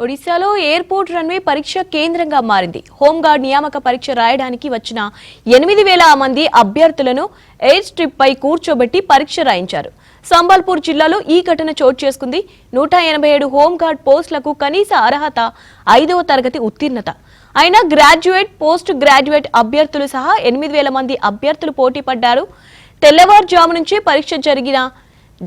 ఒడిశాలో airport runway పరీక్ష కేంద్రంగా మారింది. హోంగార్డ్ నియామక పరీక్ష రాయడానికి వచ్చిన 8,000 మంది అభ్యర్థులను ఎయిర్ స్ట్రిప్ పై కూర్చోబెట్టి పరీక్ష రాయించారు. సంబల్పూర్ జిల్లాలో ఈ ఘటన చోటు చేసుకుంది. 187 హోంగార్డ్ పోస్టులకు కనీస అర్హత 5వ తరగతి ఉత్తీర్ణత. అయినా గ్రాడ్యుయేట్, పోస్ట్ గ్రాడ్యుయేట్ అభ్యర్థులు సహా 8,000 మంది అభ్యర్థులు పోటీ పడ్డారు. తెల్లవారుజాము నుంచే పరీక్ష జరిగిన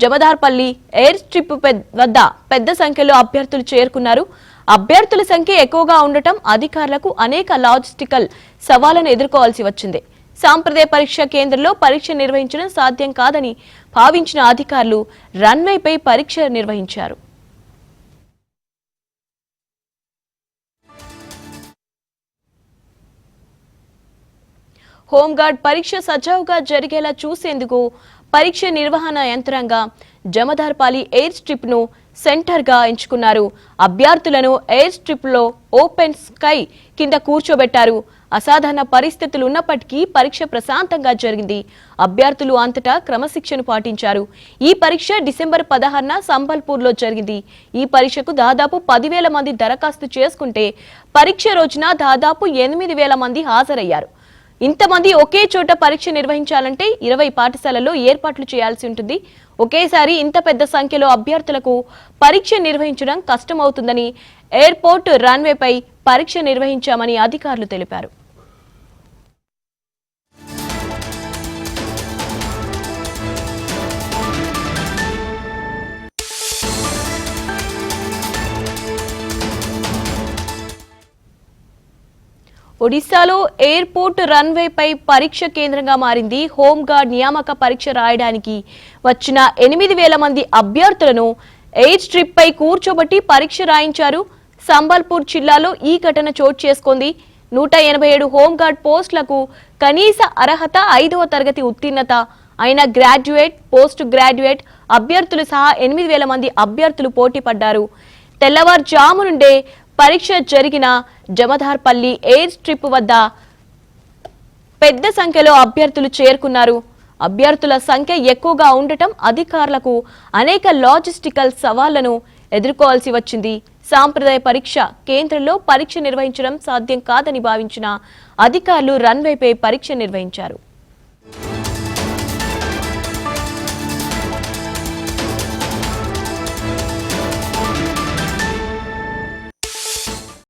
జమదార్పల్లి ఎయిర్ స్ట్రిప్ వద్ద పెద్ద సంఖ్యలో అభ్యర్థులు చేరుకున్నారు. అభ్యర్థుల సంఖ్య ఎక్కువగా ఉండటం అధికారులకు అనేక లాజిస్టికల్ సవాళ్లను ఎదుర్కోవాల్సి వచ్చింది. సాంప్రదాయ పరీక్ష కేంద్రంలో పరీక్ష నిర్వహించడం సాధ్యం కాదని భావించిన అధికారులు రన్వేపై పరీక్ష నిర్వహించారు. హోంగార్డ్ పరీక్ష సజావుగా జరిగేలా చూసేందుకు పరీక్ష నిర్వహణ యంత్రాంగం జమదార్పల్లి ఎయిర్ స్ట్రిప్ ను సెంటర్ గా ఎంచుకున్నారు. అభ్యర్థులను ఎయిర్ స్ట్రిప్ లో ఓపెన్ స్కై కింద కూర్చోబెట్టారు. అసాధారణ పరిస్థితులు ఉన్నప్పటికీ పరీక్ష ప్రశాంతంగా జరిగింది. అభ్యర్థులు అంతటా క్రమశిక్షణ పాటించారు. ఈ పరీక్ష డిసెంబర్ 16న సంబల్పూర్ లో జరిగింది. ఈ పరీక్షకు దాదాపు 10,000 మంది దరఖాస్తు చేసుకుంటే పరీక్ష రోజున దాదాపు 8,000 మంది హాజరయ్యారు. ఇంతమంది ఒకే చోట పరీక్ష నిర్వహించాలంటే 20 పాఠశాలల్లో ఏర్పాట్లు చేయాల్సి ఉంటుంది. ఒకేసారి ఇంత పెద్ద సంఖ్యలో అభ్యర్థులకు పరీక్ష నిర్వహించడం కష్టమవుతుందని ఎయిర్పోర్ట్ రన్వేపై పరీక్ష నిర్వహించామని అధికారులు తెలిపారు. ఒడిశాలో ఎయిర్పోర్ట్ రన్వేపై పరీక్ష కేంద్రంగా మారింది. హోంగార్డ్ నియామక పరీక్ష రాయడానికి వచ్చిన 8,000 మంది అభ్యర్థులను ఎయిర్ స్ట్రిప్ పై కూర్చోబెట్టి పరీక్ష రాయించారు. సంబల్పూర్ జిల్లాలో ఈ ఘటన చోటు చేసుకుంది. 187 హోంగార్డ్ పోస్టులకు కనీస అర్హత 5వ తరగతి ఉత్తీర్ణత. అయిన గ్రాడ్యుయేట్, పోస్ట్ గ్రాడ్యుయేట్ అభ్యర్థులు సహా 8,000 మంది అభ్యర్థులు పోటీ పడ్డారు. తెల్లవారుజాము నుండే పరీక్ష జరిగిన జమదార్పల్లి ఎయిర్ స్ట్రిప్ వద్ద పెద్ద సంఖ్యలో అభ్యర్థులు చేరుకున్నారు. అభ్యర్థుల సంఖ్య ఎక్కువగా ఉండటం అధికారులకు అనేక లాజిస్టికల్ సవాళ్లను ఎదుర్కోవాల్సి వచ్చింది. సాంప్రదాయ పరీక్ష కేంద్రంలో పరీక్ష నిర్వహించడం సాధ్యం కాదని భావించిన అధికారులు రన్వేపై పరీక్ష నిర్వహించారు.